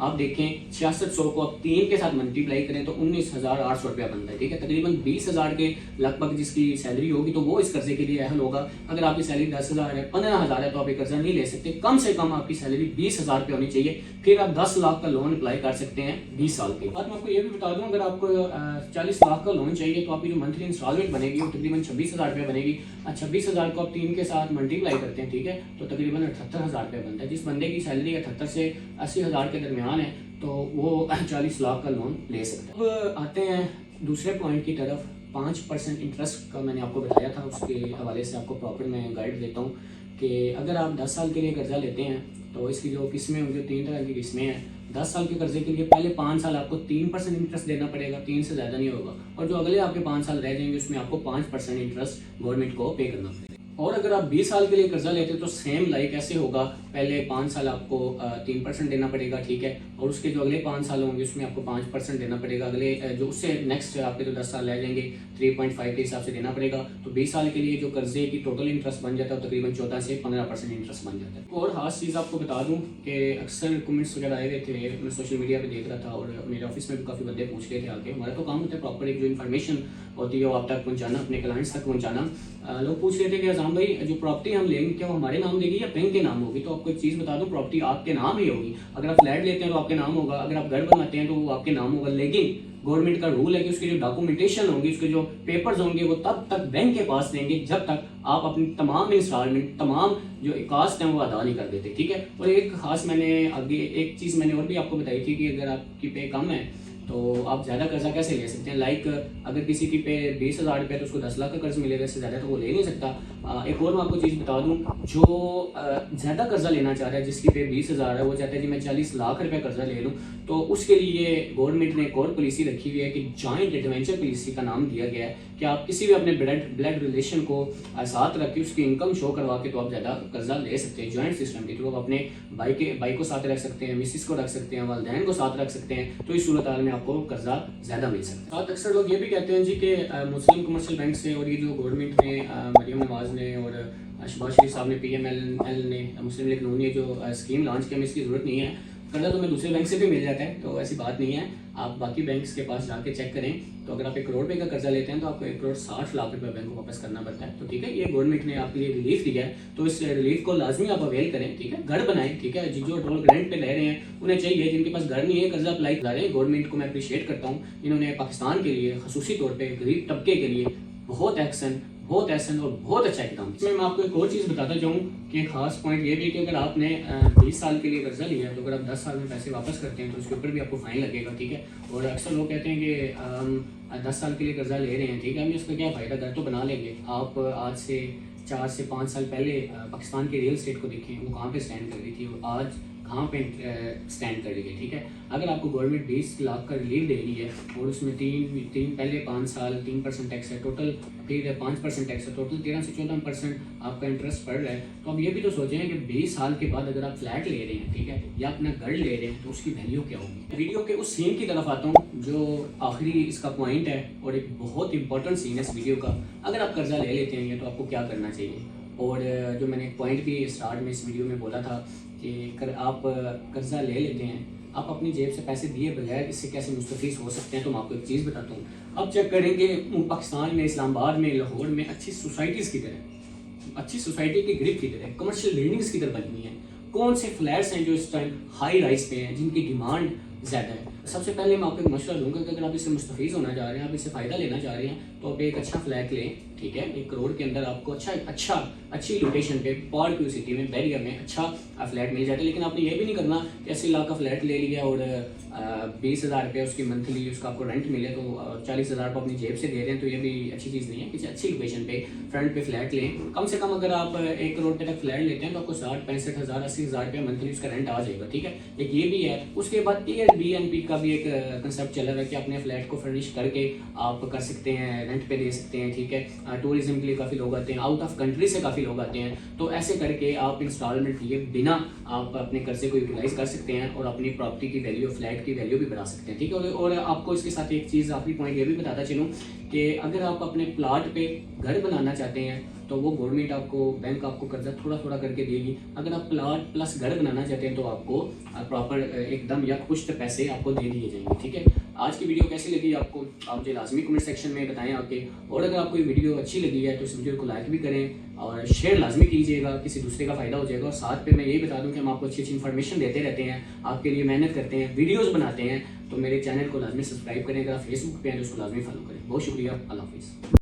آپ دیکھیں 6600 کو آپ 3 کے ساتھ ملٹیپلائی کریں تو 19,800 روپیہ بنتا ہے، ٹھیک ہے، تقریباً 20,000 کے لگ بھگ جس کی سیلری ہوگی تو وہ اس قرضے کے لیے اہل ہوگا۔ اگر آپ کی سیلری 10,000 ہے 15,000 ہے تو آپ یہ قرضہ نہیں لے سکتے، کم سے کم آپ کی سیلری 20,000 روپے ہونی چاہیے، پھر آپ 10 لاکھ کا لون اپلائی کر سکتے ہیں 20 سال کے بعد۔ میں آپ کو یہ بھی بتا دوں اگر آپ کو 40 لاکھ کا لون چاہیے تو آپ کی جو منتھلی انسٹالمنٹ بنے گی وہ تقریباً 26,000 روپے بنے گی۔ 26,000 کو آپ 3 کے ساتھ ملٹیپلائی کرتے ہیں، ٹھیک ہے، تو تقریباً 78,000 روپے بنتا ہے۔ جس بندے کی سیلری 78 سے 80,000 کے درمیان ہے تو وہ 40 لاکھ کا لون لے سکتے ہیں۔ اب آتے ہیں دوسرے پوائنٹ کی طرف، 5% انٹرسٹ کا میں نے آپ کو بتایا تھا، اس کے حوالے سے آپ کو پراپر میں گائیڈ دیتا ہوں کہ اگر آپ 10 سال کے لیے قرضہ لیتے ہیں تو اس کی جو قسمیں ہوں، جو 3 طرح کی قسمیں ہیں، 10 سال کے قرضے کے لیے پہلے 5 سال آپ کو 3% انٹرسٹ دینا پڑے گا، 3 سے زیادہ نہیں ہوگا، اور جو اگلے آپ کے 5 سال رہ جائیں گے اس میں آپ کو 5% انٹرسٹ گورنمنٹ کو پے کرنا پڑے گا۔ اور اگر آپ 20 سال کے لیے قرضہ لیتے تو سیم لائک ایسے ہوگا، پہلے 5 سال آپ کو 3% دینا پڑے گا، ٹھیک ہے، اور اس کے جو اگلے 5 سال ہوں گے اس میں آپ کو 5% دینا پڑے گا، اگلے جو اس سے نیکسٹ آپ کے جو 10 سال رہ جائیں گے 3.5 کے حساب سے دینا پڑے گا۔ تو 20 سال کے لیے جو قرضے کی ٹوٹل انٹرسٹ بن جاتا ہے تقریباً 14 سے 15% انٹرسٹ بن جاتا ہے۔ اور خاص چیز آپ کو بتا دوں کہ اکثر کمنٹس وغیرہ آئے ہوئے تھے، میں سوشل میڈیا پہ دیکھ رہا تھا اور میرے آفس میں بھی کافی بندے پوچھ رہے تھے آ کے، ہمارا تو کام ہوتا ہے پراپر ایک جو انفارمیشن ہوتی ہے وہ آپ تک پہنچانا، اپنے کلائنٹس تک پہنچانا۔ لوگ پوچھ رہے تھے کہ اذان بھائی جو پراپرٹی ہم لیں گے کیا وہ ہمارے نام دے گی یا بینک کے نام ہوگی؟ تو آپ کو ایک چیز بتا دوں، پراپرٹی آپ کے نام ہی ہوگی۔ اگر آپ فلیٹ لیتے ہیں تو آپ کے نام ہوگا، اگر آپ گھر بناتے ہیں تو وہ آپ کے نام ہوگا، لیکن گورنمنٹ کا رول ہے کہ اس کی جو ڈاکومنٹیشن ہوگی، اس کے جو پیپرز ہوں گے وہ تب تک بینک کے پاس دیں گے جب تک آپ اپنی تمام انسٹالمنٹ، تمام جو کاسٹ ہیں وہ ادا نہیں کر دیتے، ٹھیک ہے۔ اور ایک خاص میں نے آگے ایک چیز میں نے اور بھی آپ کو بتائی تھی کہ اگر آپ کی پے کم ہے تو آپ زیادہ قرضہ کیسے لے سکتے ہیں، لائک اگر کسی کی پے 20,000 روپے تو اس کو 10 لاکھ کا قرض ملے گا، اس سے زیادہ تو وہ لے نہیں سکتا۔ ایک اور میں آپ کو چیز بتا دوں، جو زیادہ قرضہ لینا چاہ رہا ہے، جس کی پے 20,000 ہے، وہ چاہتا ہے کہ میں 40 لاکھ روپے قرضہ لے لوں، تو اس کے لیے گورنمنٹ نے ایک اور پالیسی رکھی ہوئی ہے کہ جوائنٹ ایڈونچر پالیسی کا نام دیا گیا ہے کہ آپ کسی بھی اپنے بلڈ ریلیشن کو ساتھ رکھ کے اس کی انکم شو کروا کے تو آپ زیادہ قرضہ لے سکتے ہیں۔ جوائنٹ سسٹم کے تھرو آپ اپنے بھائی کو ساتھ رکھ سکتے ہیں، مسز کو رکھ سکتے ہیں، والدین کو ساتھ رکھ سکتے ہیں، تو اس صورتحال میں آپ کو قرضہ زیادہ مل سکتا ہے۔ اکثر لوگ یہ بھی کہتے ہیں جی کہ مسلم کمرشل بینک سے اور یہ جو گورنمنٹ نے مریم نواز نے اور شہباز شریف صاحب نے PML نے مسلم لیگ نون نے جو اسکیم لانچ کی، ہمیں اس کی ضرورت نہیں ہے، قرضہ تو ہمیں دوسرے بینک سے بھی مل جاتا ہے، تو ایسی بات نہیں ہے، آپ باقی بینکس کے پاس جا کے چیک کریں۔ تو اگر آپ 1 کروڑ روپے کا قرضہ لیتے ہیں تو آپ کو 1,60 لاکھ روپے بینک کو واپس کرنا پڑتا ہے، تو ٹھیک ہے، یہ گورنمنٹ نے آپ کے لیے ریلیف دیا ہے، تو اس ریلیف کو لازمی آپ اویل کریں، ٹھیک ہے، گھر بنائیں، ٹھیک ہے، جو ٹول گرینٹ پہ رہ رہے ہیں انہیں چاہیے، جن کے پاس گھر نہیں ہے قرضہ اپلائی کرا رہے ہیں۔ گورنمنٹ کو میں اپریشیٹ کرتا ہوں، انہوں نے پاکستان کے لیے خصوصی طور پہ غریب طبقے کے لیے بہت احسن اور بہت اچھا اقدام کیا۔ میں آپ کو ایک اور چیز بتاتا چاہوں کہ خاص پوائنٹ یہ بھی کہ اگر آپ نے 20 سال کے لیے قرضہ لیا ہے تو اگر آپ 10 سال میں پیسے واپس کرتے ہیں تو اس کے اوپر بھی آپ کو فائن لگے گا، ٹھیک ہے۔ اور اکثر لوگ کہتے ہیں کہ ہم 10 سال کے لیے قرضہ لے رہے ہیں، ٹھیک ہے، ہمیں اس کا کیا فائدہ، گھر تو بنا لیں گے۔ آپ آج سے 4 سے 5 سال پہلے پاکستان کی ریل اسٹیٹ کو دیکھیں، وہ کہاں پہ اسٹینڈ کر رہی تھی اور آج کہاں پہ اسٹینڈ کر رہی ہے، ٹھیک ہے۔ اگر آپ کو گورنمنٹ 20 لاکھ کا ریلیف دے رہی ہے اور اس میں تین پہلے 5 سال 3% ٹیکس ہے، ٹوٹل پھر 5% ٹیکس ہے، ٹوٹل 13 سے 14% آپ کا انٹرسٹ پڑ رہا ہے، تو آپ یہ بھی تو سوچیں کہ 20 سال کے بعد اگر آپ فلیٹ لے رہے ہیں، ٹھیک ہے، یا اپنا گھر لے رہے ہیں تو اس کی ویلیو کیا ہوگی۔ ویڈیو کے اس سین کی طرف آتا ہوں جو آخری اس کا پوائنٹ ہے اور ایک بہت امپورٹنٹ سین ہے اس ویڈیو کا۔ اگر آپ قرضہ لے لیتے ہیں تو آپ کو کیا کرنا چاہیے، اور جو میں نے ایک پوائنٹ بھی اسٹارٹ میں اس ویڈیو میں بولا تھا کہ اگر آپ قرضہ لے لیتے ہیں، آپ اپنی جیب سے پیسے دیے بغیر اس سے کیسے مستفید ہو سکتے ہیں، تو میں آپ کو ایک چیز بتاتا ہوں۔ اب چیک کریں کہ پاکستان میں، اسلام آباد میں، لاہور میں اچھی سوسائٹیز کی طرح، اچھی سوسائٹی کی گرپ کی طرح، کمرشل بلڈنگز کی طرح بنی ہوئی ہیں، کون سے فلیٹس ہیں جو اس ٹائم ہائی رائز پہ ہیں، جن کی ڈیمانڈ زیادہ ہے۔ سب سے پہلے میں آپ کو ایک مشورہ دوں گا کہ اگر آپ اس سے مستفید ہونا چاہ رہے ہیں، آپ اس سے فائدہ لینا چاہ رہے ہیں، تو آپ ایک اچھا فلیٹ لیں، ٹھیک ہے، 1 کروڑ کے اندر آپ کو اچھی لوکیشن پہ، پال ٹو سٹی میں، بیریا میں اچھا فلیٹ مل جاتا ہے۔ لیکن آپ نے یہ بھی نہیں کرنا کہ 80 لاکھ کا فلیٹ لے لیا اور 20,000 روپے اس کی منتھلی اس کا آپ کو رینٹ ملے تو 40,000 کو اپنی جیب سے دے رہے ہیں، تو یہ بھی اچھی چیز نہیں ہے۔ کسی اچھی لوکیشن پہ فرنٹ پہ فلیٹ لیں، کم سے کم اگر آپ 1 کروڑ روپے تک فلیٹ لیتے ہیں تو آپ کو 60-65,000 80,000 روپے منتھلی اس کا رینٹ آ جائے گا، ٹھیک ہے، ایک یہ بھی ہے۔ اس کے بعد Airbnb کا بھی ایک کنسیپٹ چلا ہوا ہے کہ اپنے فلیٹ کو فرنش کر کے آپ کر سکتے ہیں، رینٹ پہ دے سکتے ہیں، ٹھیک ہے۔ ٹورزم کے لیے کافی لوگ آتے ہیں، آؤٹ آف کنٹری سے کافی لوگ آتے ہیں، تو ایسے کر کے آپ انسٹالمنٹ لیے بنا آپ اپنے قرضے کو یوٹیلائز کر سکتے ہیں اور اپنی پراپرٹی کی ویلیو، فلیٹ کی ویلیو بھی بڑھا سکتے ہیں، ٹھیک ہے۔ اور آپ کو اس کے ساتھ ایک چیز آخری پوائنٹ یہ بھی بتاتا چلوں کہ اگر آپ اپنے پلاٹ پہ گھر بنانا چاہتے ہیں تو وہ گورنمنٹ آپ کو بینک آپ کو قرضہ تھوڑا تھوڑا کر کے دے گی. اگر آپ پلاٹ پلس گھر بنانا چاہتے ہیں تو آپ کو پراپر ایک دم یک پشت پیسے آپ کو دے دیے جائیں گے. ٹھیک ہے, آج کی ویڈیو کیسی لگی آپ کو آپ مجھے لازمی کمنٹ سیکشن میں بتائیں آپ کے, اور اگر آپ کو یہ ویڈیو اچھی لگی ہے تو اس ویڈیو کو لائک بھی کریں اور شیئر لازمی کیجیے گا, کسی دوسرے کا فائدہ ہو جائے گا. اور ساتھ پہ میں یہی بتا دوں کہ ہم آپ کو اچھی اچھی انفارمیشن دیتے رہتے ہیں, آپ کے لیے محنت کرتے ہیں, ویڈیوز بناتے ہیں, تو میرے چینل کو لازمی سبسکرائب کریں. اگر آپ فیس بک پہ ہیں تو اس کو لازمی فالو کریں. بہت شکریہ, اللہ حافظ.